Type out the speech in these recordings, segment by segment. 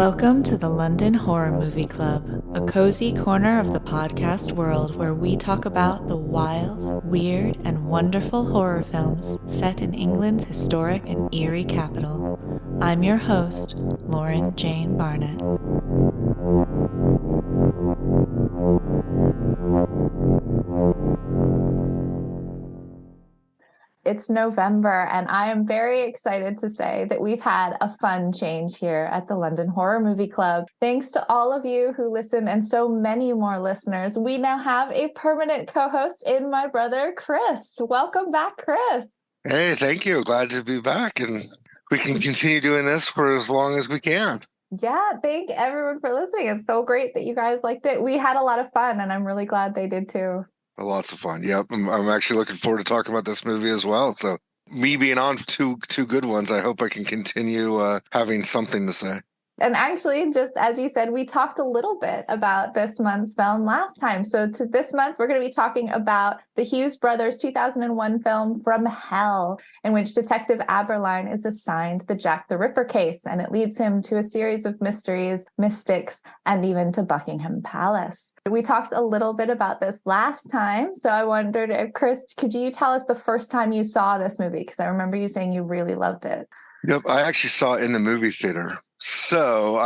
Welcome to the London Horror Movie Club, a cozy corner of the podcast world where we talk about the wild, weird, and wonderful horror films set in England's historic and eerie capital. I'm your host, Lauren Jane Barnett. It's November, and I am very excited to say that we've had a fun change here at the London Horror Movie Club. Thanks to all of you who listen and so many more listeners, we now have a permanent co-host in my brother, Chris. Welcome back, Chris. Hey, thank you. Glad to be back, and we can continue doing this for as long as we can. Yeah, thank everyone for listening. It's so great that you guys liked it. We had a lot of fun, and I'm really glad they did too. Lots of fun. Yep. I'm actually looking forward to talking about this movie as well. So me being on two good ones, I hope I can continue having something to say. And actually, just as you said, we talked a little bit about this month's film last time. So to this month, we're going to be talking about the Hughes Brothers 2001 film From Hell, in which Detective Aberline is assigned the Jack the Ripper case, and it leads him to a series of mysteries, mystics, and even to Buckingham Palace. We talked a little bit about this last time, so I wondered if, Chris, could you tell us the first time you saw this movie? Because I remember you saying you really loved it. Yep, I actually saw it in the movie theater. So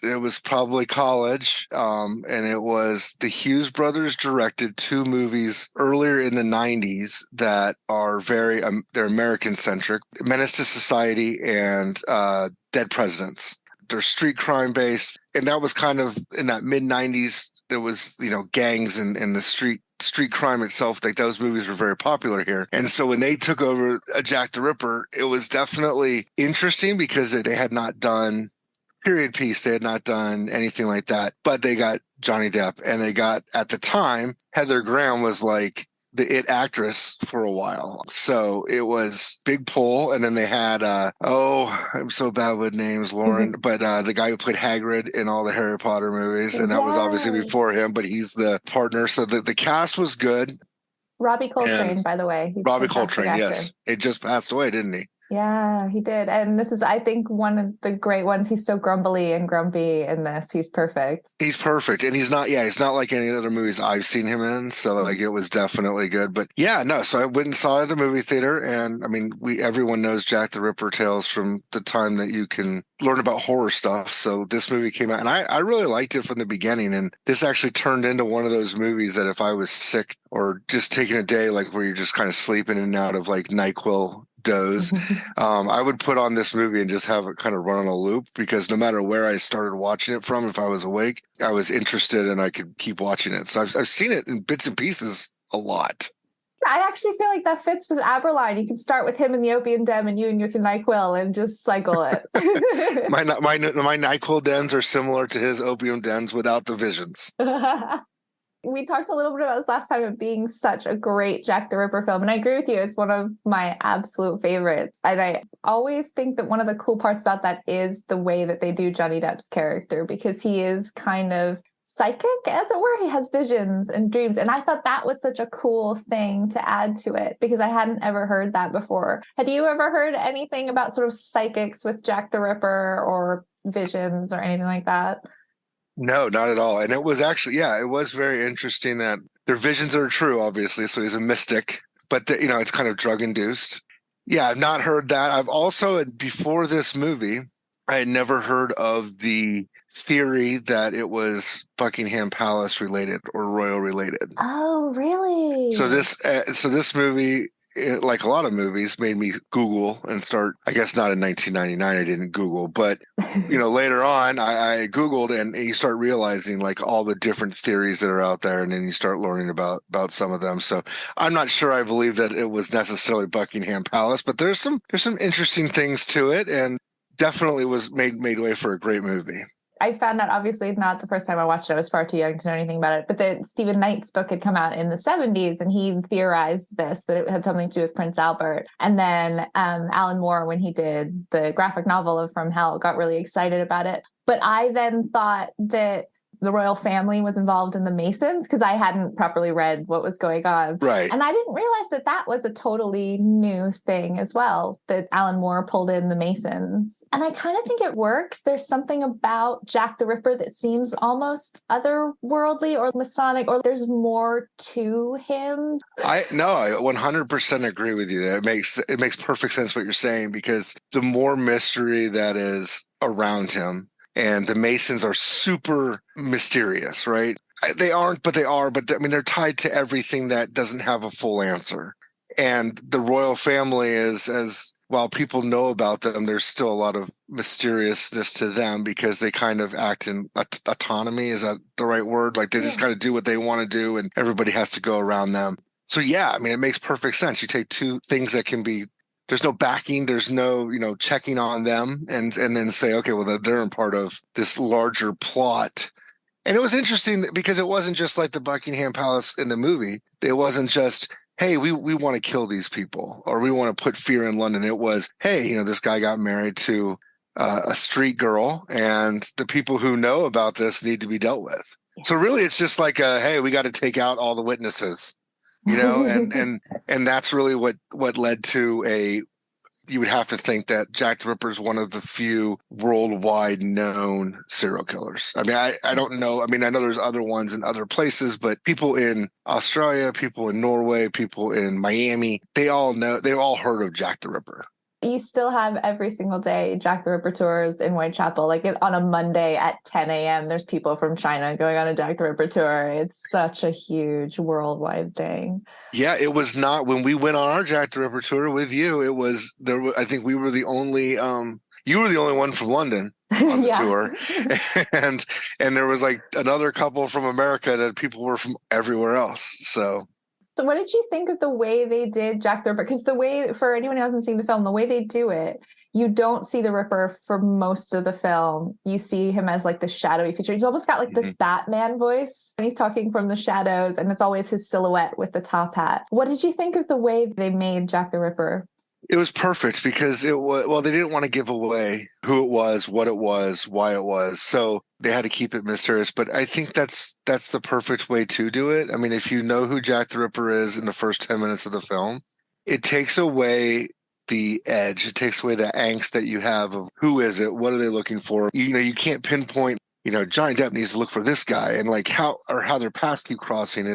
it was probably college, and it was the Hughes Brothers directed two movies earlier in the 90s that are they're American-centric, Menace to Society and Dead Presidents. They're street crime based, and that was kind of in that mid-90s. There was, gangs and the street crime itself. Like, those movies were very popular here. And so when they took over a Jack the Ripper, it was definitely interesting because they had not done period piece. They had not done anything like that, but they got Johnny Depp, and they got, at the time, Heather Graham was like the it actress for a while. So it was big pull. And then they had, I'm so bad with names, Lauren, but the guy who played Hagrid in all the Harry Potter movies. And that was obviously before him, but he's the partner. So the cast was good. Robbie Coltrane, by the way. Robbie Coltrane, yes. It just passed away, didn't he? Yeah, he did. And this is, I think, one of the great ones. He's so grumbly and grumpy in this. He's perfect. He's perfect. And he's not like any other movies I've seen him in. So it was definitely good. But yeah, no, so I went and saw it at the movie theater. And I mean, everyone knows Jack the Ripper tales from the time that you can learn about horror stuff. So this movie came out, and I really liked it from the beginning. And this actually turned into one of those movies that if I was sick or just taking a day, like where you're just kind of sleeping in and out of like NyQuil doze, I would put on this movie and just have it kind of run on a loop, because no matter where I started watching it from, if I was awake, I was interested and I could keep watching it. So I've seen it in bits and pieces a lot. I actually feel like that fits with Aberline. You can start with him and the opium den, and you and your NyQuil, and just cycle it. my NyQuil dens are similar to his opium dens without the visions. We talked a little bit about this last time, of being such a great Jack the Ripper film. And I agree with you. It's one of my absolute favorites. And I always think that one of the cool parts about that is the way that they do Johnny Depp's character, because he is kind of psychic, as it were. He has visions and dreams. And I thought that was such a cool thing to add to it, because I hadn't ever heard that before. Had you ever heard anything about sort of psychics with Jack the Ripper, or visions or anything like that? No, not at all. And it was actually, it was very interesting that their visions are true, obviously. So he's a mystic, but it's kind of drug induced. Yeah, I've not heard that. I've also, before this movie, I had never heard of the theory that it was Buckingham Palace related or royal related. Oh, really? So this movie, like a lot of movies, made me Google and start, I guess not in 1999, I didn't Google, but later on I Googled, and you start realizing like all the different theories that are out there, and then you start learning about some of them. So I'm not sure I believe that it was necessarily Buckingham Palace, but there's some interesting things to it, and definitely was made way for a great movie. I found out, obviously, not the first time I watched it. I was far too young to know anything about it. But that Stephen Knight's book had come out in the 70s, and he theorized that it had something to do with Prince Albert. And then Alan Moore, when he did the graphic novel of From Hell, got really excited about it. But I then thought that the royal family was involved in the Masons, because I hadn't properly read what was going on. Right. And I didn't realize that that was a totally new thing as well, that Alan Moore pulled in the Masons. And I kind of think it works. There's something about Jack the Ripper that seems almost otherworldly or Masonic, or there's more to him. I 100% agree with you. It makes perfect sense what you're saying, because the more mystery that is around him, and the Masons are super mysterious, right? They aren't, but they are. But I mean, they're tied to everything that doesn't have a full answer. And the royal family is, as while people know about them, there's still a lot of mysteriousness to them, because they kind of act in autonomy. Is that the right word? Like they just kind of do what they want to do, and everybody has to go around them. So yeah, I mean, it makes perfect sense. You take two things that can be, there's no backing, there's no, checking on them, and then say, okay, well, they're in part of this larger plot. And it was interesting because it wasn't just like the Buckingham Palace in the movie. It wasn't just, hey, we want to kill these people, or we want to put fear in London. It was, hey, this guy got married to a street girl, and the people who know about this need to be dealt with. So really, it's just like, hey, we got to take out all the witnesses. And that's really what led to you would have to think that Jack the Ripper is one of the few worldwide known serial killers. I mean, I don't know. I mean, I know there's other ones in other places, but people in Australia, people in Norway, people in Miami, they've all heard of Jack the Ripper. You still have every single day Jack the Ripper tours in Whitechapel. Like on a Monday at 10 a.m., there's people from China going on a Jack the Ripper tour. It's such a huge worldwide thing. Yeah, it was not when we went on our Jack the Ripper tour with you. It was there. I think we were the only. You were the only one from London on the tour, and there was like another couple from America that people were from everywhere else. So what did you think of the way they did Jack the Ripper? Because the way, for anyone who hasn't seen the film, the way they do it, you don't see the Ripper for most of the film. You see him as like the shadowy figure. He's almost got like this Batman voice, and he's talking from the shadows, and it's always his silhouette with the top hat. What did you think of the way they made Jack the Ripper? It was perfect because they didn't want to give away who it was, what it was, why it was. So they had to keep it mysterious. But I think that's the perfect way to do it. I mean, if you know who Jack the Ripper is in the first 10 minutes of the film, it takes away the edge. It takes away the angst that you have of who is it? What are they looking for? You can't pinpoint, Johnny Depp needs to look for this guy, and like how their paths keep crossing.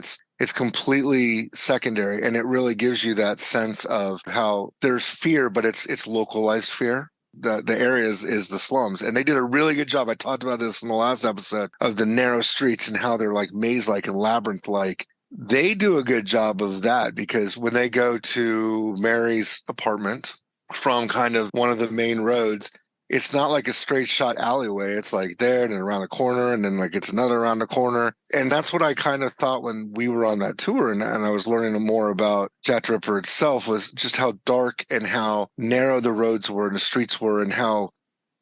It's completely secondary, and it really gives you that sense of how there's fear, but it's localized fear. The area is the slums, and they did a really good job. I talked about this in the last episode of the narrow streets and how they're like maze-like and labyrinth-like. They do a good job of that, because when they go to Mary's apartment from kind of one of the main roads, it's not like a straight shot alleyway. It's like there and then around the corner, and then like it's another around the corner. And that's what I kind of thought when we were on that tour, and I was learning more about Jack the Ripper itself, was just how dark and how narrow the roads were and the streets were, and how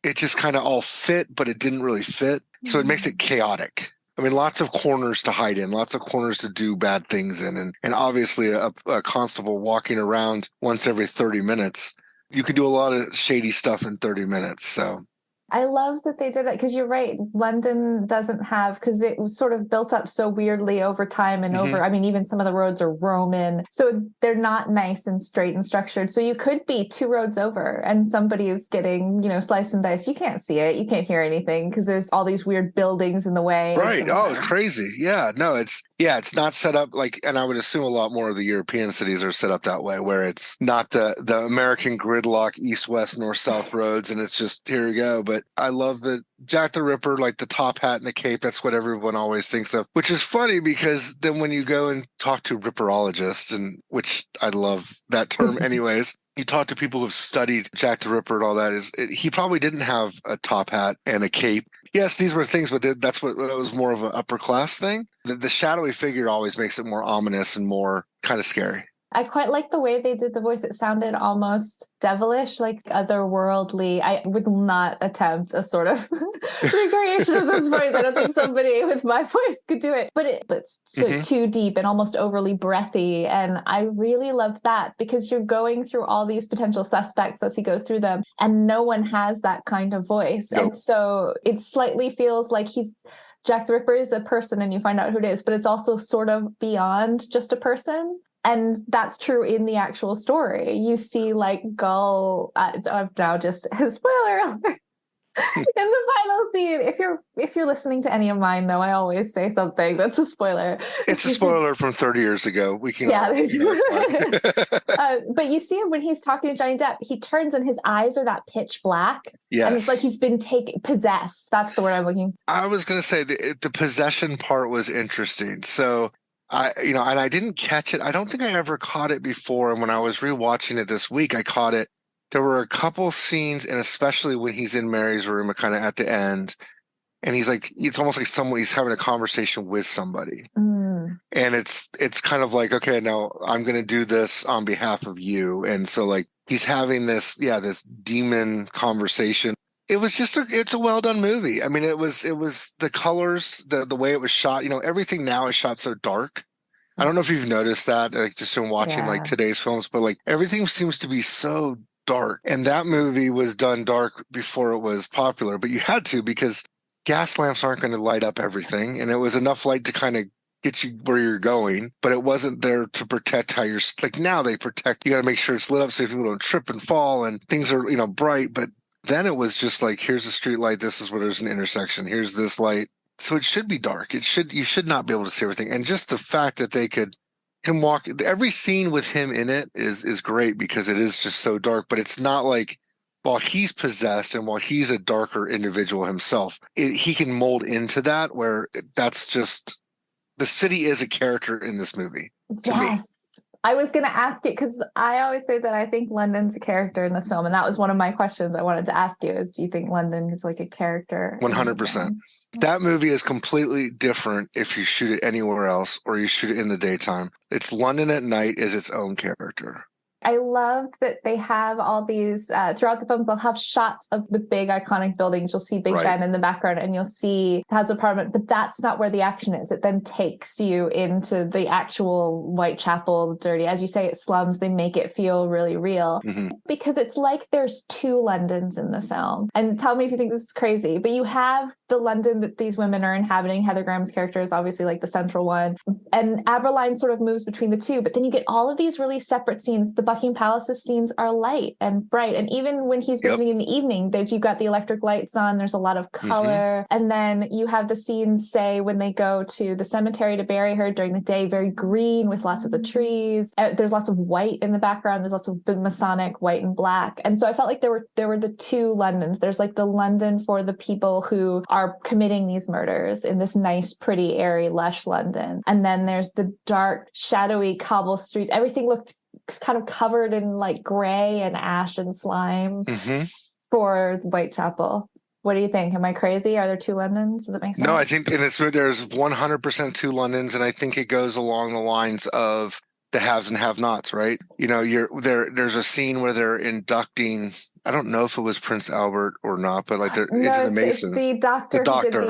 it just kind of all fit, but it didn't really fit. So it makes it chaotic. I mean, lots of corners to hide in, lots of corners to do bad things in, and obviously a constable walking around once every 30 minutes. You could do a lot of shady stuff in 30 minutes. So I love that they did that, because you're right. London doesn't have, because it was sort of built up so weirdly over time and over. I mean, even some of the roads are Roman, so they're not nice and straight and structured. So you could be two roads over and somebody is getting, sliced and diced. You can't see it. You can't hear anything because there's all these weird buildings in the way. Right. Oh, it's crazy. Yeah. No, it's not set up like, and I would assume a lot more of the European cities are set up that way, where it's not the American gridlock, east, west, north, south roads, and it's just here we go. But I love that Jack the Ripper, like the top hat and the cape, that's what everyone always thinks of, which is funny because then when you go and talk to ripperologists, and which I love that term anyways, you talk to people who've studied Jack the Ripper and all that, he probably didn't have a top hat and a cape. Yes, these were things, but that was more of an upper class thing. The shadowy figure always makes it more ominous and more kind of scary. I quite like the way they did the voice. It sounded almost devilish, like otherworldly. I would not attempt a sort of recreation of this voice. I don't think somebody with my voice could do it. But it's too deep and almost overly breathy. And I really loved that, because you're going through all these potential suspects as he goes through them, and no one has that kind of voice. Nope. And so it slightly feels like he's Jack the Ripper is a person and you find out who it is, but it's also sort of beyond just a person. And that's true in the actual story. You see like Gull, now just a spoiler alert. In the final scene, if you're listening to any of mine, though, I always say something that's a spoiler. It's a spoiler from 30 years ago. We can, yeah. All, but you see him when he's talking to Johnny Depp. He turns and his eyes are that pitch black. Yes, and it's like he's been possessed. That's the word I'm looking. I was going to say the possession part was interesting. So and I didn't catch it. I don't think I ever caught it before. And when I was rewatching it this week, I caught it. There were a couple scenes, and especially when he's in Mary's room, kind of at the end, and he's like, it's almost like he's having a conversation with somebody. And it's kind of like, okay, now I'm going to do this on behalf of you. And so like he's having this demon conversation. It was just it's a well done movie. I mean, it was the colors, the way it was shot, everything now is shot so dark. I don't know if you've noticed that, like just in watching like today's films, but like everything seems to be so dark. And that movie was done dark before it was popular, but you had to, because gas lamps aren't going to light up everything. And it was enough light to kind of get you where you're going, but it wasn't there to protect how you're like now they protect. You got to make sure it's lit up so people don't trip and fall and things are, bright. But then it was just like, here's a street light. This is where there's an intersection. Here's this light. So it should be dark. You should not be able to see everything. And just the fact that they could him walk, every scene with him in it is great because it is just so dark, but it's not like while he's possessed and while he's a darker individual himself, he can mold into that where that's just, the city is a character in this movie. Yes. I was going to ask you because I always say that I think London's a character in this film. And that was one of my questions I wanted to ask you is, do you think London is like a character? 100%. That movie is completely different if you shoot it anywhere else or you shoot it in the daytime. It's London at night is its own character. I loved that they have all these, throughout the film, they'll have shots of the big iconic buildings. You'll see Big Ben in the background and you'll see House of Parliament, but that's not where the action is. It then takes you into the actual Whitechapel, dirty, as you say, it slums. They make it feel really real because it's like there's two Londons in the film. And tell me if you think this is crazy, but you have the London that these women are inhabiting. Heather Graham's character is obviously like the central one. And Aberline sort of moves between the two, but then you get all of these really separate scenes. The Buckingham Palace's scenes are light and bright. And even when he's visiting in the evening, you've got the electric lights on, there's a lot of color. And then you have the scenes, say, when they go to the cemetery to bury her during the day, very green with lots of the trees. There's lots of white in the background. There's lots of Masonic white and black. And so I felt like there were the two Londons. There's like the London for the people who are committing these murders in this nice, pretty, airy, lush London. And then there's the dark, shadowy cobble streets. Everything looked kind of covered in like gray and ash and slime for Whitechapel. What do you think? Am I crazy? Are there two Londons? Does it make sense? No, I think there's 100% two Londons, and I think it goes along the lines of the haves and have-nots, right? There's a scene where they're inducting, I don't know if it was Prince Albert or not, but like they're into the Masons. It's the doctor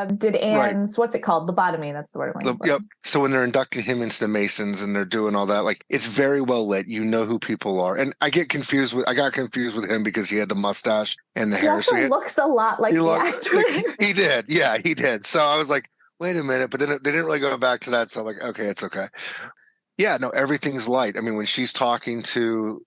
who did Anne's, what's it called? Lobotomy, that's the word I'm looking for. Yep. So when they're inducting him into the Masons and they're doing all that, like it's very well lit. You know who people are. And I got confused with him because he had the mustache and the hair. Also looks a lot like the actor. He did. Yeah, he did. So I was like, wait a minute. But then they didn't really go back to that. So I'm like, okay, it's okay. Yeah, no, everything's light. I mean, when she's talking to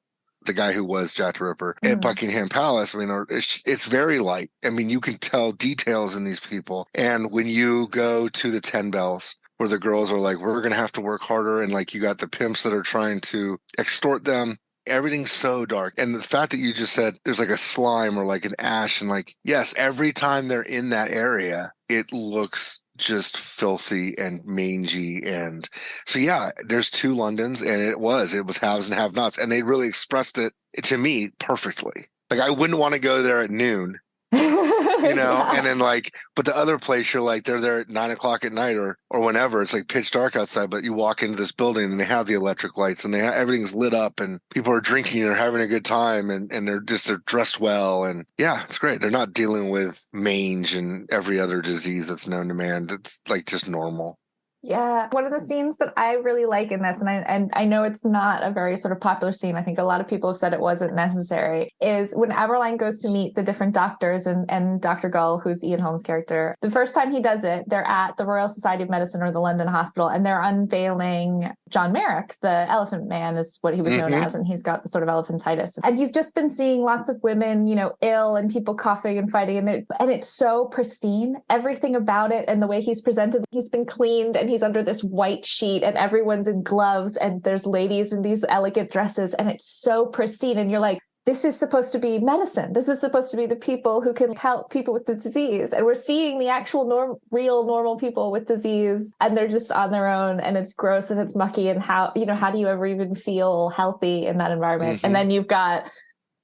the guy who was Jack the Ripper at Buckingham Palace, I mean, it's very light. I mean, you can tell details in these people. And when you go to the 10 Bells, where the girls are like, we're going to have to work harder. And like, you got the pimps that are trying to extort them. Everything's so dark. And the fact that you just said there's like a slime or like an ash and like, yes, every time they're in that area, it looks just filthy and mangy. And so, yeah, there's two Londons and it was haves and have-nots. And they really expressed it to me perfectly. Like I wouldn't want to go there at noon, and then like, but the other place you're like, they're there at 9 o'clock at night or whenever it's like pitch dark outside, but you walk into this building and they have the electric lights and everything's lit up and people are drinking and having a good time and they're dressed well. And yeah, it's great. They're not dealing with mange and every other disease that's known to man. It's like just normal. Yeah, one of the scenes that I really like in this, and I know it's not a very sort of popular scene, I think a lot of people have said it wasn't necessary, is when Aberline goes to meet the different doctors and Dr. Gull, who's Ian Holm's character. The first time he does it, they're at the Royal Society of Medicine or the London Hospital, and they're unveiling John Merrick, the Elephant Man is what he was known as, and he's got the sort of elephantitis. And you've just been seeing lots of women, ill and people coughing and fighting, and it's so pristine. Everything about it and the way he's presented, he's been cleaned and he's under this white sheet and everyone's in gloves and there's ladies in these elegant dresses and it's so pristine. And you're like, this is supposed to be medicine. This is supposed to be the people who can help people with the disease. And we're seeing the actual real normal people with disease and they're just on their own and it's gross and it's mucky. And how do you ever even feel healthy in that environment? And then you've got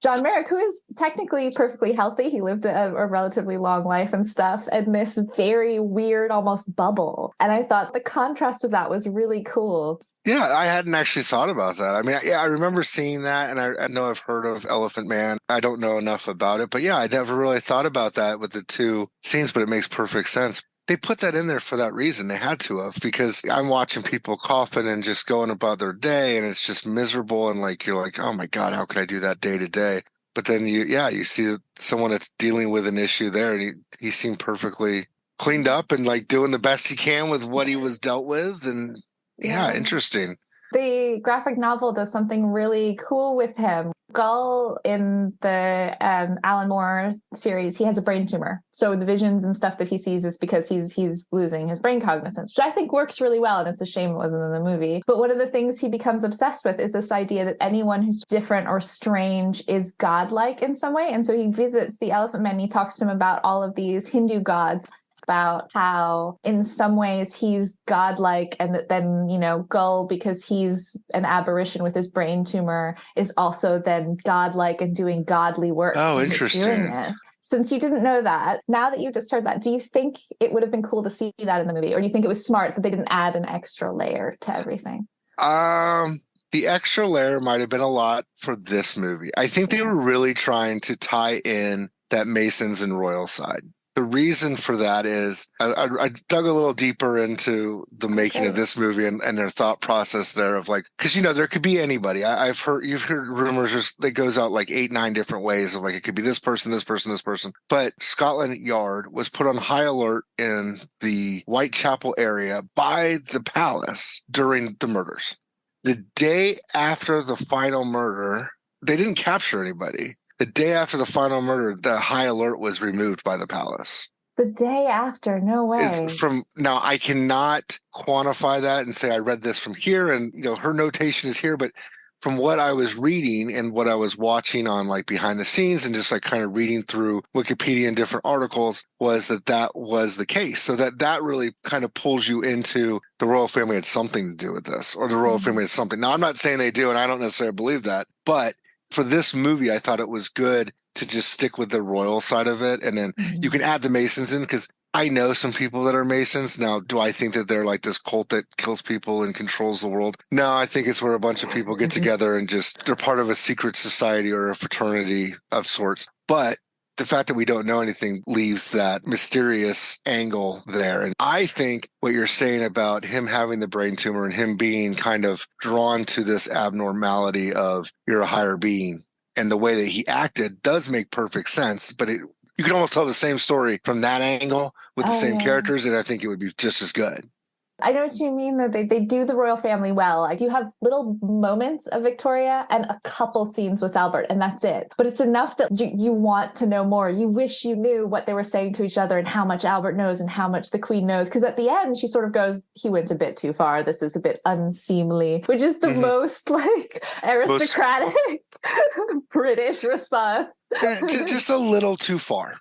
John Merrick, who is technically perfectly healthy. He lived a relatively long life and stuff, and this very weird, almost bubble. And I thought the contrast of that was really cool. Yeah, I hadn't actually thought about that. I mean, I remember seeing that, and I know I've heard of Elephant Man. I don't know enough about it, but yeah, I never really thought about that with the two scenes, but it makes perfect sense. They put that in there for that reason. They had to have, because I'm watching people coughing and just going about their day and it's just miserable. And you're like, oh my God, how could I do that day to day? But then you see someone that's dealing with an issue there and he seemed perfectly cleaned up and doing the best he can with what he was dealt with. And yeah, interesting. The graphic novel does something really cool with him. Gull in the Alan Moore series, he has a brain tumor. So the visions and stuff that he sees is because he's losing his brain cognizance, which I think works really well. And it's a shame it wasn't in the movie. But one of the things he becomes obsessed with is this idea that anyone who's different or strange is godlike in some way. And so he visits the Elephant Man. He talks to him about all of these Hindu gods, about how in some ways he's godlike and that then, Gull, because he's an aberration with his brain tumor, is also then godlike and doing godly work. Oh, interesting. Since you didn't know that, now that you've just heard that, do you think it would have been cool to see that in the movie? Or do you think it was smart that they didn't add an extra layer to everything? The extra layer might have been a lot for this movie. I think they were really trying to tie in that Masons and Royal side. The reason for that is I dug a little deeper into the making of this movie and their thought process there of because there could be anybody. You've heard rumors that goes out 8, 9 different ways of it could be this person, this person, this person. But Scotland Yard was put on high alert in the Whitechapel area by the palace during the murders. The day after the final murder, they didn't capture anybody. The day after the final murder, the high alert was removed by the palace. The day after? No way. Now, I cannot quantify that and say I read this from here and, her notation is here. But from what I was reading and what I was watching on behind the scenes and just kind of reading through Wikipedia and different articles was that was the case. So that really kind of pulls you into the royal family had something to do with this, or the royal family has something. Now, I'm not saying they do, and I don't necessarily believe that, but for this movie, I thought it was good to just stick with the royal side of it. And then you can add the Masons in, because I know some people that are Masons. Now, do I think that they're this cult that kills people and controls the world? No, I think it's where a bunch of people get together and they're part of a secret society or a fraternity of sorts. But the fact that we don't know anything leaves that mysterious angle there. And I think what you're saying about him having the brain tumor and him being kind of drawn to this abnormality of you're a higher being and the way that he acted does make perfect sense. But you can almost tell the same story from that angle with the same characters, and I think it would be just as good. I know what you mean, that they do the royal family well. I do have little moments of Victoria and a couple scenes with Albert, and that's it. But it's enough that you want to know more. You wish you knew what they were saying to each other and how much Albert knows and how much the Queen knows. Because at the end, she sort of goes, he went a bit too far. This is a bit unseemly, which is the most aristocratic British response. Just a little too far.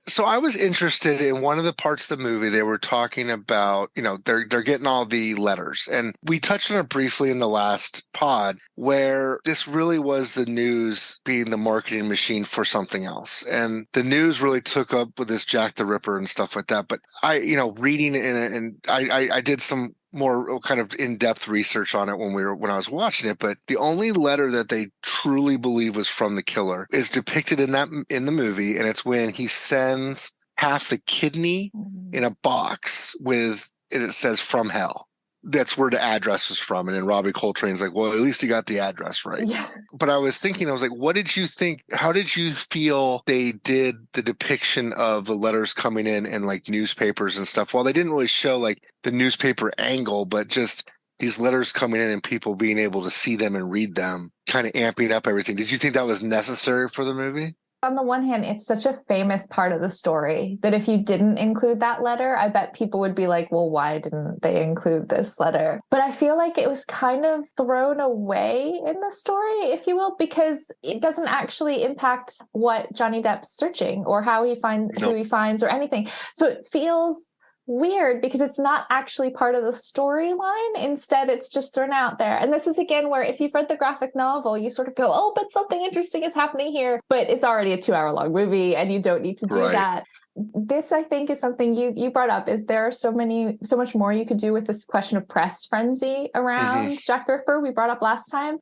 So I was interested in one of the parts of the movie. They were talking about, they're getting all the letters, and we touched on it briefly in the last pod, where this really was the news being the marketing machine for something else. And the news really took up with this Jack the Ripper and stuff like that. But reading in it, and I did some more kind of in-depth research on it when I was watching it, but the only letter that they truly believe was from the killer is depicted in the movie, and it's when he sends half the kidney in a box with and it says from hell. That's where the address was from. And then Robbie Coltrane's like, well, at least he got the address right. Yeah. But I was thinking, I was like, what did you think? How did you feel they did the depiction of the letters coming in and like newspapers and stuff? Well, they didn't really show like the newspaper angle, but just these letters coming in and people being able to see them and read them, kind of amping up everything. Did you think that was necessary for the movie? On the one hand, it's such a famous part of the story that if you didn't include that letter, I bet people would be like, well, why didn't they include this letter? But I feel like it was kind of thrown away in the story, if you will, because it doesn't actually impact what Johnny Depp's searching or how he finds who he finds or anything. So it feels weird because it's not actually part of the storyline. Instead, it's just thrown out there. And this is again where if you've read the graphic novel, you sort of go, oh, but something interesting is happening here. But it's already a 2-hour long movie and you don't need to do that. This, I think, is something you brought up, is there are so much more you could do with this question of press frenzy around Jack the Ripper we brought up last time.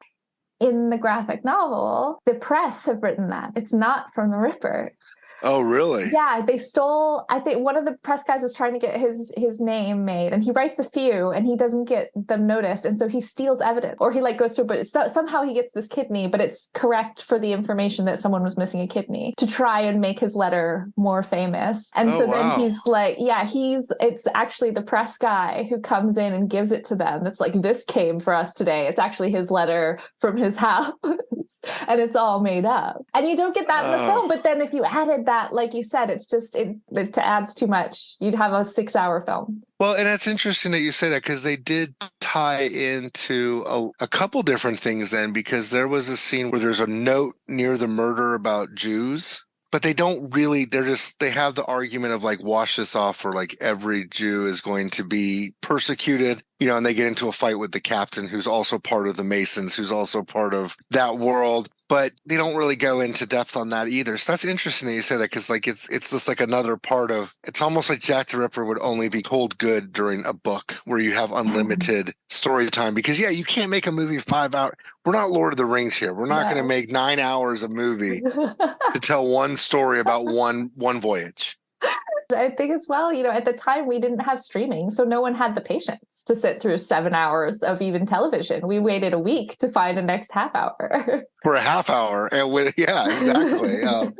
In the graphic novel, the press have written that. It's not from the Ripper. Oh, really? Yeah, they stole, I think one of the press guys is trying to get his name made, and he writes a few and he doesn't get them noticed. And so he steals evidence, or he like goes to, but somehow he gets this kidney, but it's correct for the information that someone was missing a kidney to try and make his letter more famous. And then he's like, it's actually the press guy who comes in and gives it to them. It's like, this came for us today. It's actually his letter from his house. And it's all made up. And you don't get that in the film. But then if you added that, like you said, it's just, it adds too much. You'd have a 6-hour film. Well, and it's interesting that you say that because they did tie into a couple different things then, because there was a scene where there's a note near the murder about Jews. But they don't really, they have the argument of like, wash this off, or like every Jew is going to be persecuted, and they get into a fight with the captain, who's also part of the Masons, who's also part of that world. But they don't really go into depth on that either. So that's interesting that you say that, because like it's just like another part of, it's almost like Jack the Ripper would only be told good during a book where you have unlimited story time. Because you can't make a movie 5 hours. We're not Lord of the Rings here. We're not going to make 9 hours of movie to tell one story about one voyage. I think as well, at the time we didn't have streaming, so no one had the patience to sit through 7 hours of even television. We waited a week to find the next half hour. For a half hour. And exactly.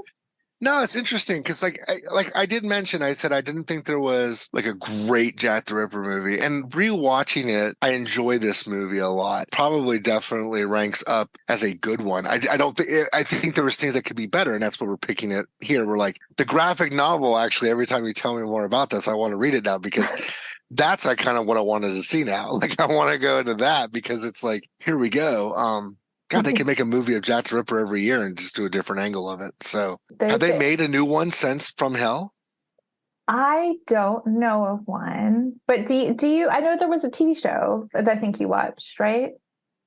No, it's interesting because I did mention, I said I didn't think there was like a great Jack the Ripper movie, and rewatching it, I enjoy this movie a lot. Probably definitely ranks up as a good one. I think there was things that could be better, and that's what we're picking it here. We're like, the graphic novel, actually, every time you tell me more about this, I want to read it now, because that's like kind of what I wanted to see now. Like, I want to go into that because it's like, here we go. God, they could make a movie of Jack the Ripper every year and just do a different angle of it. So have they made a new one since From Hell? I don't know of one, but do you, I know there was a TV show that I think you watched, right?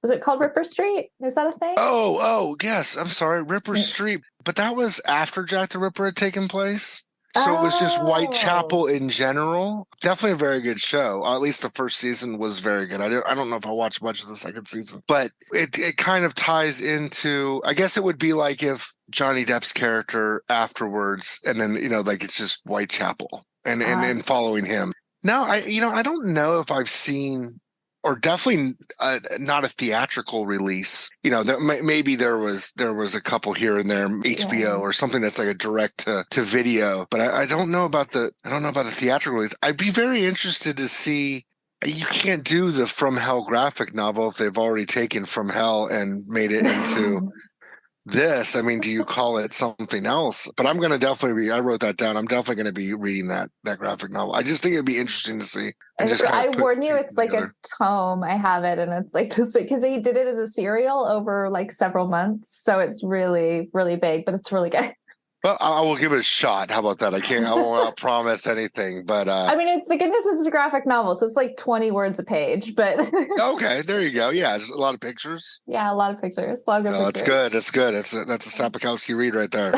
Was it called Ripper Street? Is that a thing? Oh, yes. I'm sorry. Ripper Street. But that was after Jack the Ripper had taken place. So it was just Whitechapel in general. Definitely a very good show. At least the first season was very good. I don't know if I watched much of the second season, but it kind of ties into, I guess it would be like if Johnny Depp's character afterwards, and then, like it's just Whitechapel and following him. Now, I don't know if I've seen, or definitely not a theatrical release. Maybe there was a couple here and there, HBO or something that's like a direct to video. But I don't know about the theatrical release. I'd be very interested to see. You can't do the From Hell graphic novel if they've already taken From Hell and made it into this. I mean, do you call it something else? But I'm going to definitely I wrote that down. I'm definitely going to be reading that graphic novel. I just think it'd be interesting to see. I warn you, it's like a tome. I have it, and it's like this big, because they did it as a serial over like several months. So it's really, really big, but it's really good. Well, I will give it a shot. How about that? I won't promise anything, but I mean, it's the goodness is a graphic novel, so it's like 20 words a page, but okay, there you go. Yeah, just a lot of pictures. Yeah, a lot of pictures. A lot of good pictures. It's good. It's good. That's a Sapkowski read right there.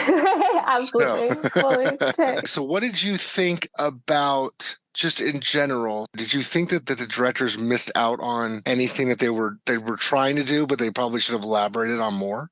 Absolutely. So what did you think about, just in general, did you think that the directors missed out on anything that they were trying to do, but they probably should have elaborated on more?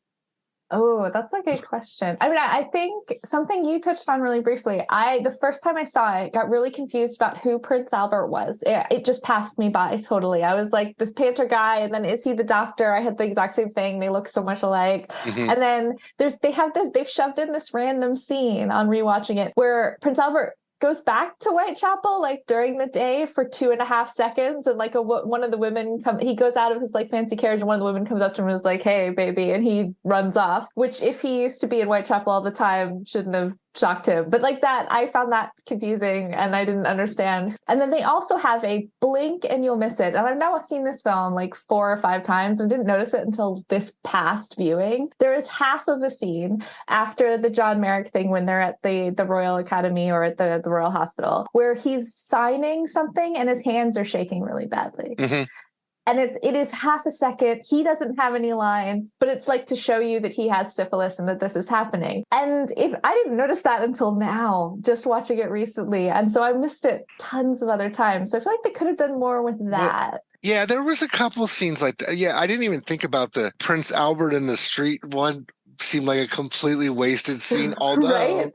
Oh, that's a good question. I mean, I think something you touched on really briefly. The first time I saw it, got really confused about who Prince Albert was. It just passed me by totally. I was like, this Panther guy, and then is he the doctor? I had the exact same thing. They look so much alike. Mm-hmm. And then they've shoved in this random scene on rewatching it where Prince Albert goes back to Whitechapel like during the day for 2.5 seconds, and like one of the women he goes out of his like fancy carriage, and one of the women comes up to him and is like, "Hey, baby," and he runs off. Which, if he used to be in Whitechapel all the time, shouldn't have shocked him. But like that, I found that confusing and I didn't understand. And then they also have a blink and you'll miss it. And I've now seen this film like 4 or 5 times and didn't notice it until this past viewing. There is half of a scene after the John Merrick thing when they're at the Royal Academy or at the Royal Hospital where he's signing something and his hands are shaking really badly. Mm-hmm. And it is half a second. He doesn't have any lines, but it's like to show you that he has syphilis and that this is happening. And if I didn't notice that until now, just watching it recently. And so I missed it tons of other times. So I feel like they could have done more with that. Well, yeah, there was a couple scenes like that. Yeah, I didn't even think about the Prince Albert in the street one. Seemed like a completely wasted scene, although Right?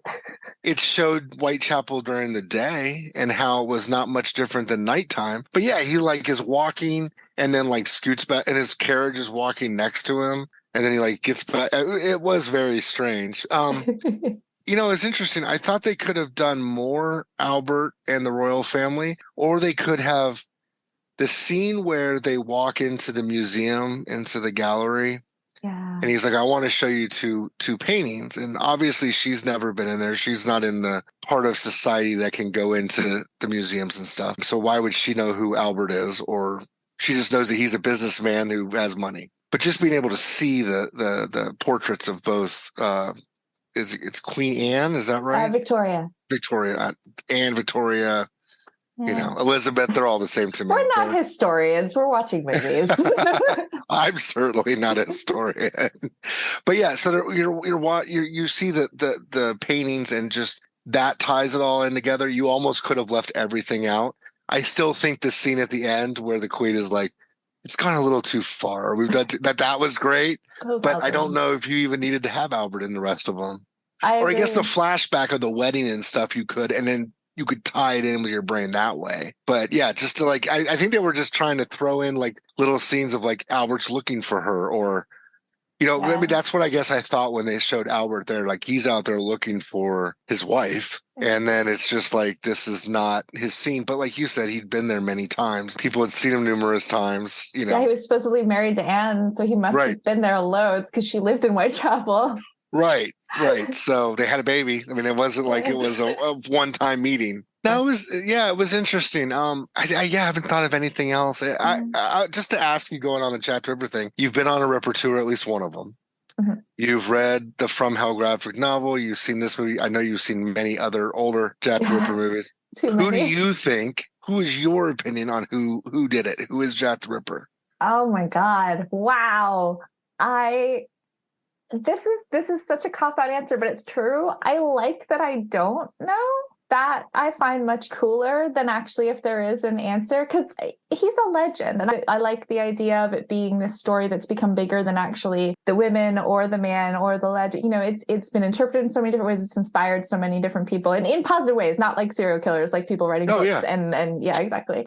it showed Whitechapel during the day and how it was not much different than nighttime. But yeah, he like is walking and then like scoots back and his carriage is walking next to him. And then he like gets back. It was very strange. It's interesting. I thought they could have done more Albert and the royal family, or they could have the scene where they walk into the museum, into the gallery. Yeah. And he's like, I want to show you two paintings. And obviously she's never been in there. She's not in the part of society that can go into the museums and stuff. So why would she know who Albert is? Or she just knows that he's a businessman who has money. But just being able to see the portraits of both, it's Queen Anne, is that right? Victoria. Victoria, Anne, Victoria, Elizabeth, they're all the same to me. We're not historians. We're watching movies. I'm certainly not a historian, but yeah. So you see the paintings and just that ties it all in together. You almost could have left everything out. I still think the scene at the end where the queen is like, "It's gone a little too far." That was great, but I don't know if you even needed to have Albert in the rest of them. I guess the flashback of the wedding and stuff you could, and then you could tie it in with your brain that way. But yeah, just to like, I think they were just trying to throw in like little scenes of like Albert's looking for her, or, maybe that's what I guess I thought when they showed Albert there, like he's out there looking for his wife. And then it's just like, this is not his scene. But like you said, he'd been there many times. People had seen him numerous times, Yeah, he was supposedly married to Anne, so he must have been there loads because she lived in Whitechapel. Right. So they had a baby. I mean, it wasn't like it was a one-time meeting. No, it was interesting. I haven't thought of anything else. I just to ask you, going on the Jack the Ripper thing, you've been on a Ripper tour, at least one of them. Mm-hmm. You've read the From Hell graphic novel. You've seen this movie. I know you've seen many other older Jack the Ripper movies. Who do you think? Who is your opinion on who did it? Who is Jack the Ripper? Oh my God! Wow. This is such a cop-out answer, but it's true. I like that I don't know. That I find much cooler than actually if there is an answer, because he's a legend. And I like the idea of it being this story that's become bigger than actually the women or the man or the legend. It's been interpreted in so many different ways. It's inspired so many different people, and in positive ways, not like serial killers, like people writing books. Yeah. And yeah, exactly.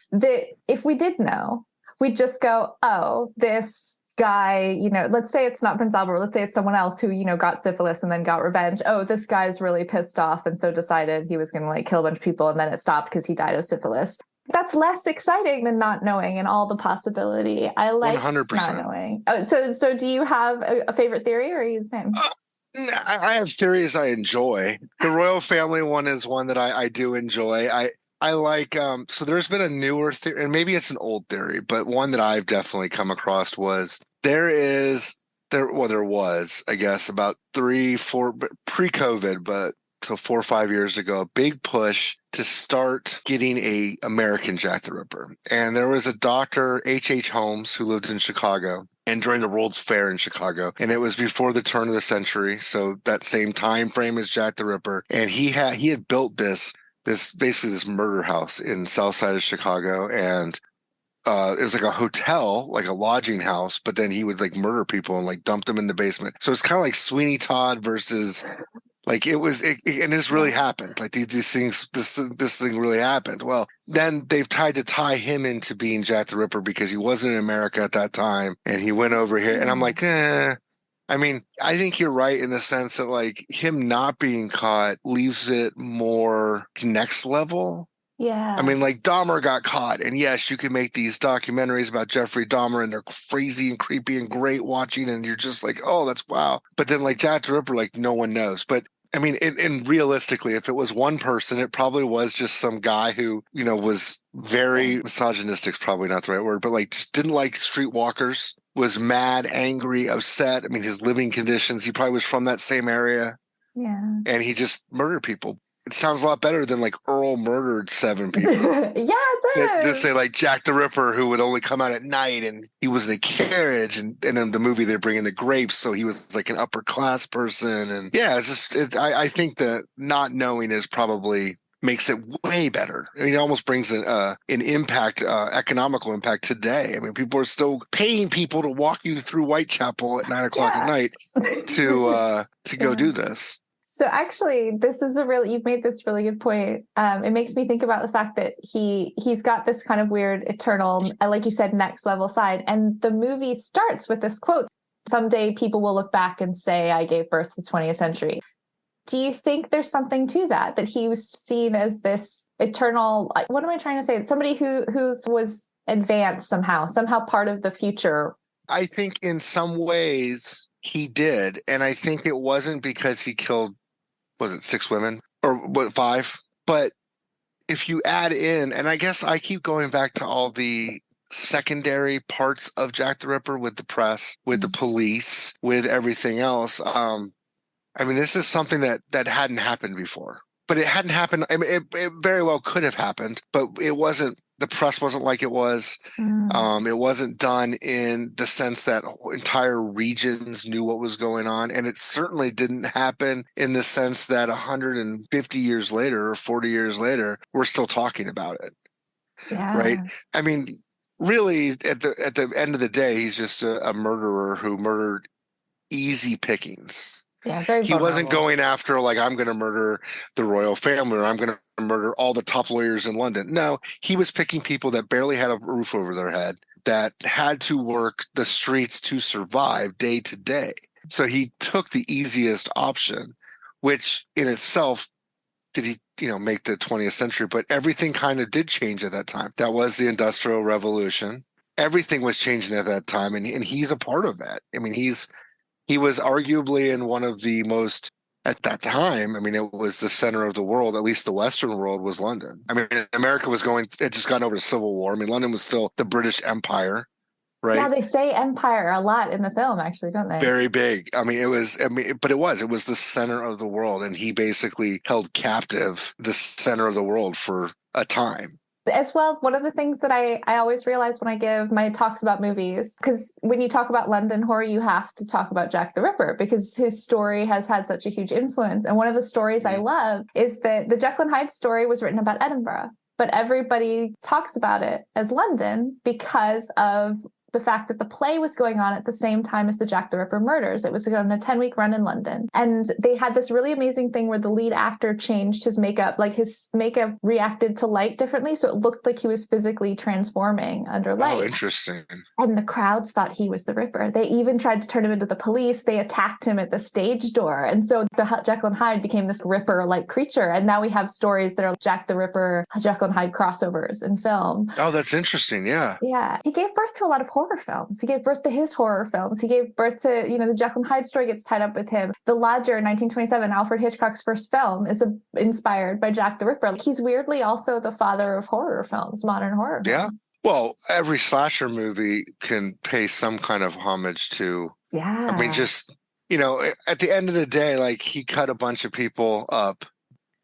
If we did know, we'd just go, oh, this guy, let's say it's not Prince Albert, let's say it's someone else who, got syphilis and then got revenge. Oh, this guy's really pissed off and so decided he was going to like kill a bunch of people, and then it stopped because he died of syphilis. That's less exciting than not knowing and all the possibility. I like 100%. Not knowing. Oh, so do you have a favorite theory, or are you the same? I have theories I enjoy. The royal family one is one that I do enjoy. I like, so there's been a newer theory, and maybe it's an old theory, but one that I've definitely come across was there was, I guess, about 3-4 pre-COVID, but so 4 or 5 years ago, a big push to start getting a American Jack the Ripper. And there was a doctor, H.H. Holmes, who lived in Chicago and during the World's Fair in Chicago. And it was before the turn of the century. So that same time frame as Jack the Ripper. And he had built this basically this murder house in south side of Chicago. And it was like a hotel, like a lodging house, but then he would like murder people and like dump them in the basement. So it's kind of like Sweeney Todd versus like and this really happened. Like these things, this thing really happened. Well, then they've tried to tie him into being Jack the Ripper because he wasn't in America at that time and he went over here. And I'm like, I mean, I think you're right in the sense that like him not being caught leaves it more next level. Yeah. I mean, like Dahmer got caught, and yes, you can make these documentaries about Jeffrey Dahmer, and they're crazy and creepy and great watching, and you're just like, oh, that's wow. But then, like Jack the Ripper, like no one knows. But I mean, and realistically, if it was one person, it probably was just some guy who, you know, was very misogynistic, is probably not the right word, but like just didn't like streetwalkers, was mad, angry, upset. I mean, his living conditions, he probably was from that same area. Yeah. And he just murdered people. It sounds a lot better than like Earl murdered 7 people. Yeah, it does. Just say like Jack the Ripper, who would only come out at night, and he was in a carriage, and in the movie they bring in the grapes, so he was like an upper class person, and yeah, it's just I think that not knowing is probably makes it way better. I mean, it almost brings an impact, economical impact today. I mean, people are still paying people to walk you through Whitechapel at 9 o'clock at night to go do this. So actually, you've made this really good point. It makes me think about the fact that he's got this kind of weird, eternal, like you said, next level side. And the movie starts with this quote: "Someday people will look back and say I gave birth to the 20th century." Do you think there's something to that he was seen as this eternal? What am I trying to say? Somebody who was advanced somehow part of the future. I think in some ways he did, and I think it wasn't because he killed. Was it 6 women or what, 5? But if you add in, and I guess I keep going back to all the secondary parts of Jack the Ripper with the press, with the police, with everything else. I mean, this is something that hadn't happened before, but it hadn't happened. I mean, it very well could have happened, but it wasn't. The press wasn't like it was. It wasn't done in the sense that entire regions knew what was going on. And it certainly didn't happen in the sense that 150 years later or 40 years later, we're still talking about it. Yeah. Right. I mean, really, at the end of the day, he's just a murderer who murdered easy pickings. Yeah, very he wasn't going after like, I'm going to murder the royal family or I'm going to murder all the top lawyers in London. No, he was picking people that barely had a roof over their head, that had to work the streets to survive day to day. So he took the easiest option, which in itself did he, make the 20th century, but everything kind of did change at that time. That was the Industrial Revolution. Everything was changing at that time, and he's a part of that. I mean, he was arguably in one of the most, at that time, I mean, it was the center of the world, at least the Western world was London. I mean, America had just gotten over the Civil War. I mean, London was still the British Empire, right? Yeah, they say empire a lot in the film, actually, don't they? Very big. I mean, it was the center of the world. And he basically held captive the center of the world for a time. As well, one of the things that I always realize when I give my talks about movies, because when you talk about London horror, you have to talk about Jack the Ripper because his story has had such a huge influence. And one of the stories I love is that the Jekyll and Hyde story was written about Edinburgh, but everybody talks about it as London because of the fact that the play was going on at the same time as the Jack the Ripper murders. It was on a 10-week run in London. And they had this really amazing thing where the lead actor changed his makeup, like his makeup reacted to light differently. So it looked like he was physically transforming under light. Oh, interesting. And the crowds thought he was the Ripper. They even tried to turn him into the police. They attacked him at the stage door. And so the Jekyll and Hyde became this Ripper-like creature. And now we have stories that are Jack the Ripper, Jekyll and Hyde crossovers in film. Oh, that's interesting. Yeah. Yeah. He gave birth to a lot of horror films. He gave birth to his horror films. He gave birth to, the Jekyll and Hyde story gets tied up with him. The Lodger in 1927, Alfred Hitchcock's first film, is inspired by Jack the Ripper. He's weirdly also the father of horror films, modern horror films. Yeah. Well, every slasher movie can pay some kind of homage to. Yeah. I mean, just, at the end of the day, like he cut a bunch of people up.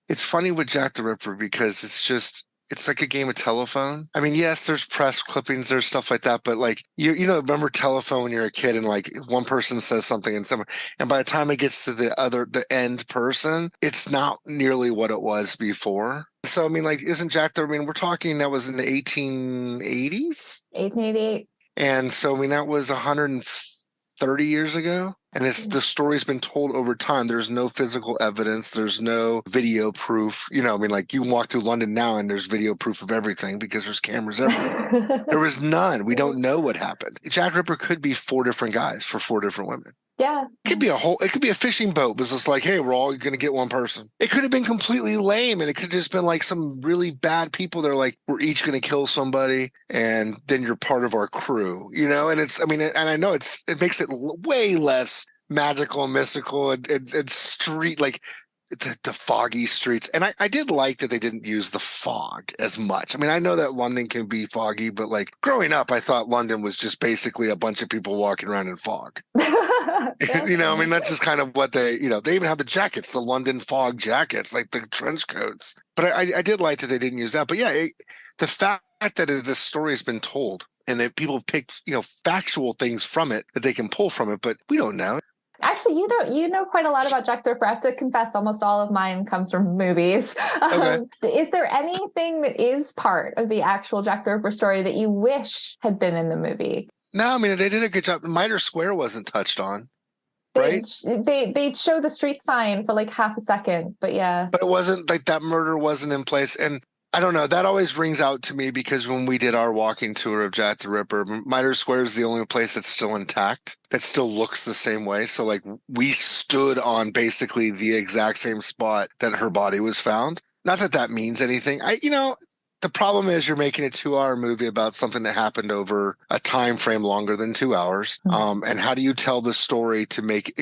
It's funny with Jack the Ripper because it's just, it's like a game of telephone. I mean, yes, there's press clippings, there's stuff like that, but like you know, remember telephone when you're a kid and like one person says something and by the time it gets to the end person, it's not nearly what it was before. So I mean, like, isn't Jack the? I mean, we're talking that was in the 1880s, 1888. and so I mean that was 130 years ago. And the story's been told over time. There's no physical evidence. There's no video proof. You know, I mean, like you can walk through London now and there's video proof of everything because there's cameras everywhere. There was none. We don't know what happened. Jack Ripper could be 4 different guys for 4 different women. Yeah. It could be a fishing boat. It was just like, hey, we're all going to get one person. It could have been completely lame. And it could have just been like some really bad people. They're like, we're each going to kill somebody. And then you're part of our crew, you know? And it's, I mean, and I know it makes it way less magical and mystical and street, like the foggy streets. And I did like that they didn't use the fog as much. I mean, I know that London can be foggy, but like growing up, I thought London was just basically a bunch of people walking around in fog. You know, I mean, that's just kind of what they even have the jackets, the London fog jackets, like the trench coats. But I did like that they didn't use that. But yeah, the fact that this story has been told and that people have picked, factual things from it that they can pull from it, but we don't know. Actually, you know quite a lot about Jack the Ripper. I have to confess, almost all of mine comes from movies. Okay. Is there anything that is part of the actual Jack the Ripper story that you wish had been in the movie? No, I mean, they did a good job. Mitre Square wasn't touched on, right? They'd show the street sign for like half a second, but yeah. But it wasn't like that murder wasn't in place. And I don't know, that always rings out to me because when we did our walking tour of Jack the Ripper, Mitre Square is the only place that's still intact, that still looks the same way. So like we stood on basically the exact same spot that her body was found. Not that that means anything. The problem is you're making a 2-hour movie about something that happened over a time frame longer than 2 hours. And how do you tell the story to make,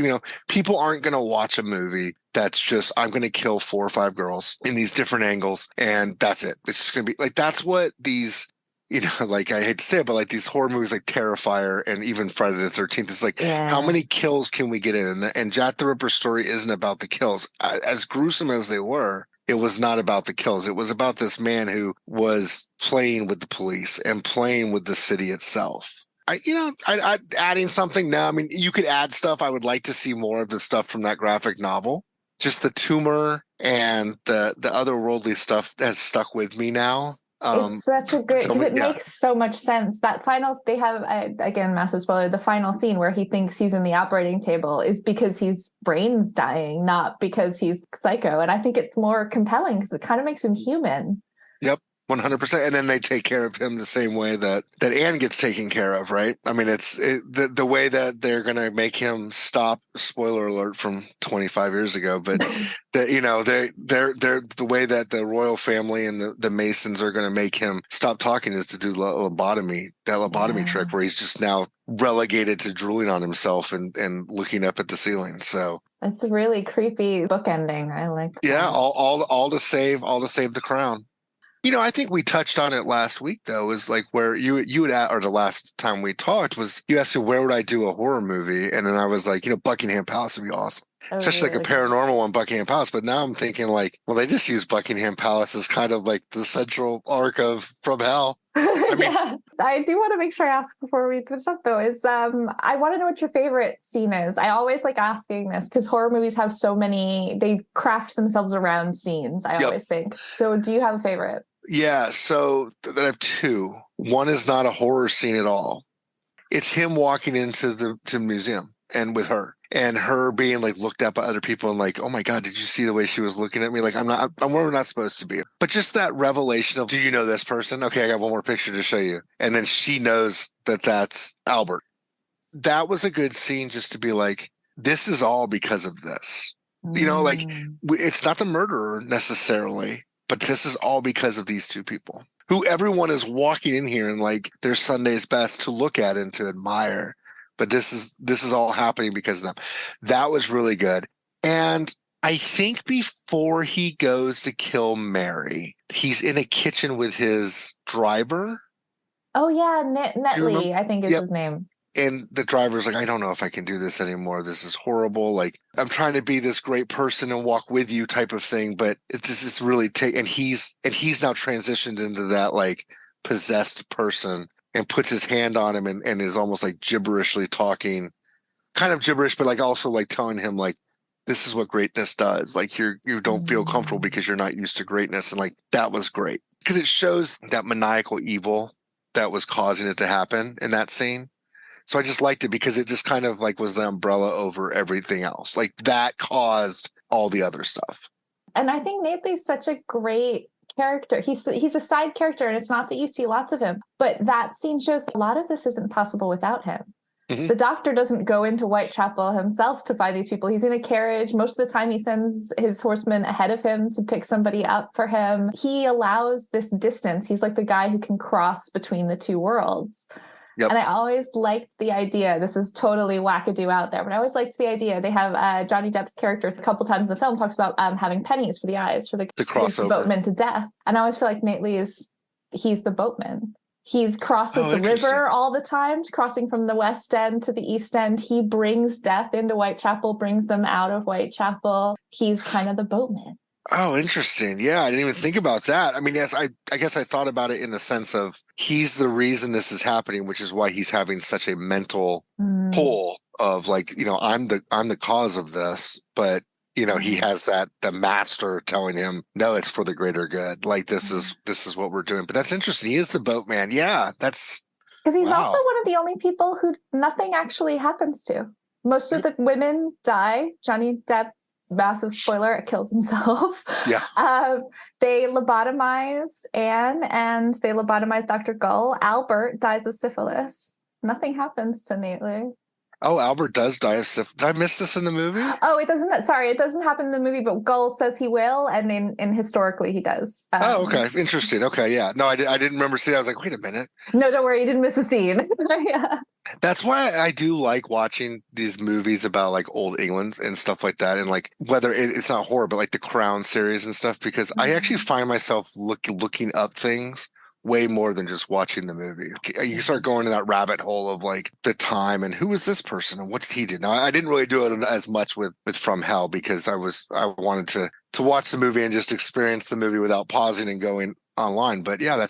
people aren't going to watch a movie that's just, I'm going to kill 4 or 5 girls in these different angles. And that's it. It's just going to be like, that's what these, like I hate to say it, but like these horror movies like Terrifier and even Friday the 13th, it's like, how many kills can we get in? And Jack the Ripper's story isn't about the kills. As gruesome as they were, it was not about the kills. It was about this man who was playing with the police and playing with the city itself. Adding something now. I mean, you could add stuff. I would like to see more of the stuff from that graphic novel. Just the tumor and the otherworldly stuff has stuck with me now. It's such a good, because it makes so much sense. That they have, again, massive spoiler, the final scene where he thinks he's in the operating table is because his brain's dying, not because he's psycho. And I think it's more compelling because it kind of makes him human. Yep. 100%. And then they take care of him the same way that Anne gets taken care of, right? I mean, the way that they're going to make him stop, spoiler alert from 25 years ago, but they're the way that the royal family and the Masons are going to make him stop talking is to do lobotomy trick where he's just now relegated to drooling on himself and looking up at the ceiling. So it's a really creepy book ending. I like that. Yeah, all to save the crown. I think we touched on it last week, though, is like where you would or the last time we talked was you asked me where would I do a horror movie? And then I was like, Buckingham Palace would be awesome. Especially like a paranormal one, Buckingham Palace. But now I'm thinking like, well, they just use Buckingham Palace as kind of like the central arc of From Hell. I do want to make sure I ask before we switch up though, is I want to know what your favorite scene is. I always like asking this because horror movies have so many, they craft themselves around scenes, I always think. So do you have a favorite? Yeah, so I have 2. One is not a horror scene at all. It's him walking into the museum and with her. And her being like looked at by other people and like, oh my God, did you see the way she was looking at me? Like, I'm where we're not supposed to be. But just that revelation of, do you know this person? Okay, I got one more picture to show you. And then she knows that that's Albert. That was a good scene just to be like, this is all because of this. It's not the murderer necessarily, but this is all because of these 2 people who everyone is walking in here and like their Sunday's best to look at and to admire. But this is all happening because of them. That was really good. And I think before he goes to kill Mary, he's in a kitchen with his driver. Oh yeah, Netley, I think is his name. And the driver's like, I don't know if I can do this anymore. This is horrible. Like, I'm trying to be this great person and walk with you type of thing, but this is really and he's now transitioned into that like possessed person and puts his hand on him and is almost like gibberishly talking, kind of gibberish, but like also like telling him like, this is what greatness does. Like you don't feel comfortable because you're not used to greatness. And like, that was great because it shows that maniacal evil that was causing it to happen in that scene. So I just liked it because it just kind of like was the umbrella over everything else. Like that caused all the other stuff. And I think Nathan's such a great character. He's a side character, and it's not that you see lots of him, but that scene shows a lot of this isn't possible without him. Mm-hmm. The doctor doesn't go into Whitechapel himself to find these people. He's in a carriage. Most of the time he sends his horsemen ahead of him to pick somebody up for him. He allows this distance. He's like the guy who can cross between the two worlds. Yep. And I always liked the idea. This is totally wackadoo out there, but I always liked the idea. They have Johnny Depp's character a couple times in the film talks about having pennies for the eyes for the crossover boatman to death. And I always feel like Nately he's the boatman. He crosses the river all the time, crossing from the West End to the East End. He brings death into Whitechapel, brings them out of Whitechapel. He's kind of the boatman. Oh, interesting. Yeah, I didn't even think about that. I mean, yes, I guess I thought about it in the sense of he's the reason this is happening, which is why he's having such a mental pull of like, you know, I'm the cause of this, but you know, he has the master telling him, no, it's for the greater good. Like this is what we're doing. But that's interesting. He is the boatman. Yeah, that's because he's also one of the only people who nothing actually happens to. Most of the women die. Johnny Depp, massive spoiler, kills himself. Yeah. They lobotomize Anne and they lobotomize Dr. Gull. Albert dies of syphilis. Nothing happens to Nately. Oh, Albert does die of syphilis. Did I miss this in the movie? Oh, it doesn't. Sorry, it doesn't happen in the movie, but Gull says he will, and in historically he does. Okay, interesting. Okay, yeah. No, I didn't remember seeing. I was like, wait a minute. No, don't worry, you didn't miss a scene. Yeah. That's why I do like watching these movies about like old England and stuff like that, and like whether it's not horror, but like the Crown series and stuff, because I actually find myself looking up things way more than just watching the movie. You start going to that rabbit hole of like the time and who was this person and what did he do. Now, I didn't really do it as much with From Hell because I wanted to watch the movie and just experience the movie without pausing and going online. But yeah,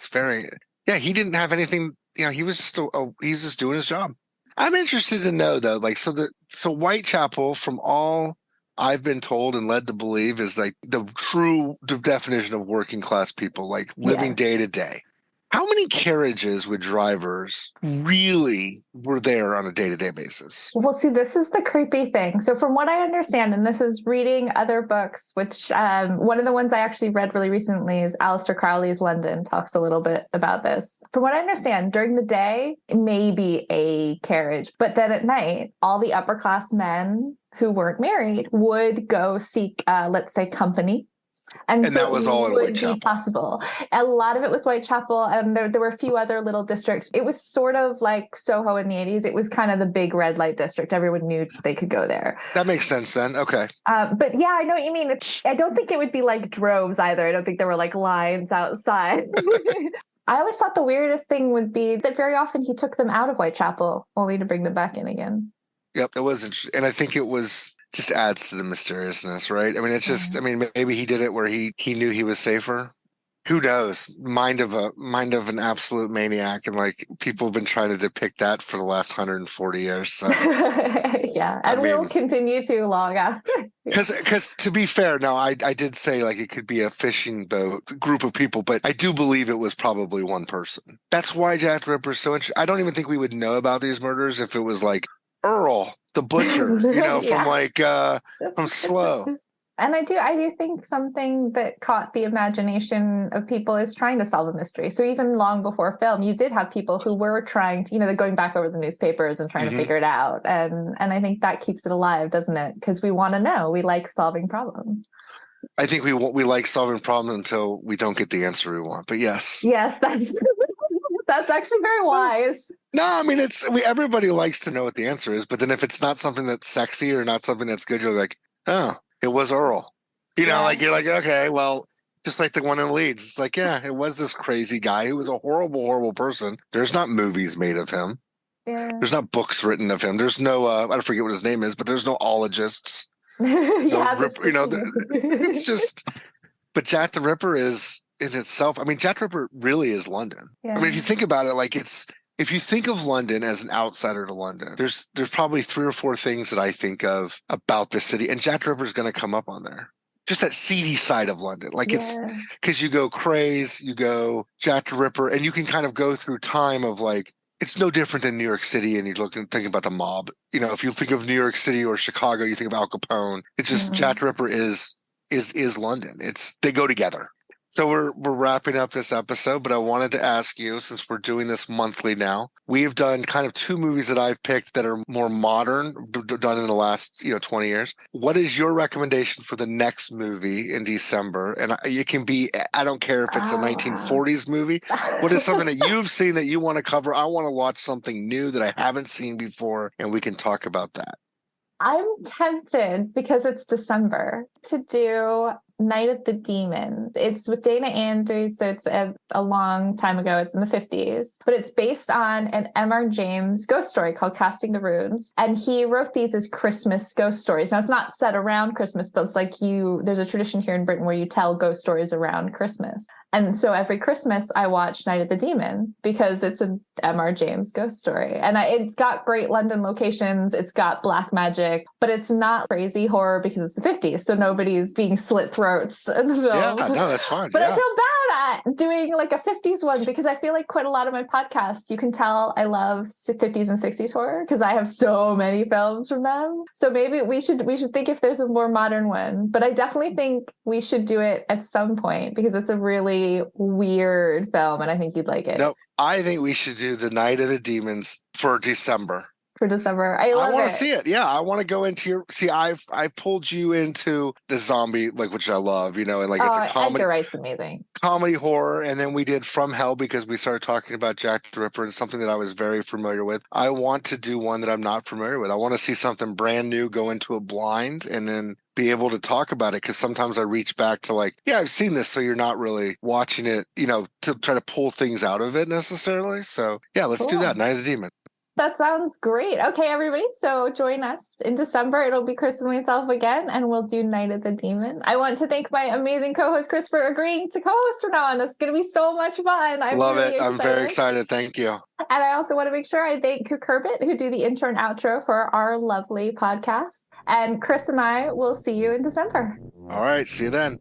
he didn't have anything. You know, he was just doing his job. I'm interested to know though, like, so Whitechapel, from all I've been told and led to believe, is like the true definition of working class people, like living day to day. How many carriages with drivers really were there on a day-to-day basis? Well, see, this is the creepy thing. So from what I understand, and this is reading other books, which one of the ones I actually read really recently is Aleister Crowley's London, talks a little bit about this. From what I understand, during the day, maybe a carriage, but then at night, all the upper class men who weren't married would go seek, let's say, company. And so that was all in Whitechapel. Possible. A lot of it was Whitechapel, and there were a few other little districts. It was sort of like Soho in the 80s. It was kind of the big red light district. Everyone knew they could go there. That makes sense then. Okay. But yeah, I know what you mean. I don't think it would be like droves either. I don't think there were like lines outside. I always thought the weirdest thing would be that very often he took them out of Whitechapel only to bring them back in again. Yep, it was interesting. And I think it was just adds to the mysteriousness, right? I mean, it's just, I mean, maybe he did it where he knew he was safer. Who knows? Mind of an absolute maniac. And like people have been trying to depict that for the last 140 years. So yeah. And we'll continue to long after. Because to be fair, now I did say like it could be a fishing boat group of people, but I do believe it was probably one person. That's why Jack the Ripper is so interesting. I don't even think we would know about these murders if it was like Earl the butcher, you know, from like from Slow. And I do think something that caught the imagination of people is trying to solve a mystery. So even long before film, you did have people who were trying to, you know, they're going back over the newspapers and trying to figure it out. And I think that keeps it alive, doesn't it? Because we want to know. We like solving problems. I think we like solving problems until we don't get the answer we want. But yes, that's actually very wise. No, I mean everybody likes to know what the answer is, but then if it's not something that's sexy or not something that's good, you're like, oh, it was Earl. You know, like you're like, okay, well, just like the one in Leeds. It's like, yeah, it was this crazy guy who was a horrible, horrible person. There's not movies made of him. Yeah. There's not books written of him. There's no, I forget what his name is, but there's no ologists. Yeah, It's just, but Jack the Ripper is in itself. I mean, Jack the Ripper really is London. I mean, if you think about it, like if you think of London as an outsider to London, there's probably 3 or 4 things that I think of about the city, and Jack the Ripper is going to come up on there. Just that seedy side of London. Like it's because you go Craze, you go Jack the Ripper, and you can kind of go through time of like, it's no different than New York City, and you look and think about the mob. You know, if you think of New York City or Chicago, you think of Al Capone. It's just Jack the Ripper is London. They go together. So we're wrapping up this episode, but I wanted to ask you, since we're doing this monthly now, we've done kind of 2 movies that I've picked that are more modern, done in the last 20 years. What is your recommendation for the next movie in December? And it can be, I don't care if it's a 1940s movie. What is something that you've seen that you want to cover? I want to watch something new that I haven't seen before, and we can talk about that. I'm tempted, because it's December, to do Night at the Demon. It's with Dana Andrews, so it's a long time ago. It's in the 50s, but it's based on an M.R. James ghost story called Casting the Runes. And he wrote these as Christmas ghost stories. Now, it's not set around Christmas, but it's like there's a tradition here in Britain where you tell ghost stories around Christmas. And so every Christmas I watch Night at the Demon because it's an M.R. James ghost story. And it's got great London locations. It's got black magic, but it's not crazy horror because it's the 50s. So nobody's being slit throats in the film. Yeah, no, that's fine. But I feel bad at doing like a 50s one because I feel like quite a lot of my podcast, you can tell I love 50s and 60s horror because I have so many films from them. So maybe we should think if there's a more modern one. But I definitely think we should do it at some point because it's a really weird film and I think you'd like it. No, I think we should do the Night of the Demons for December. For December. I want to see it. Yeah, I want to go into I pulled you into the zombie, like, which I love, and like it's a comedy. Edgar Wright's amazing. Comedy horror, and then we did From Hell because we started talking about Jack the Ripper and something that I was very familiar with. I want to do one that I'm not familiar with. I want to see something brand new, go into a blind, and then be able to talk about it because sometimes I reach back to like, yeah, I've seen this, so you're not really watching it, to try to pull things out of it necessarily. So yeah, let's do that. Night of the Demon. That sounds great. Okay, everybody. So join us in December. It'll be Chris and myself again, and we'll do Night of the Demon. I want to thank my amazing co-host, Chris, for agreeing to co-host from now on. It's going to be so much fun. Love it. I'm very excited. Thank you. And I also want to make sure I thank Kukurbit, who do the intro and outro for our lovely podcast. And Chris and I will see you in December. All right. See you then.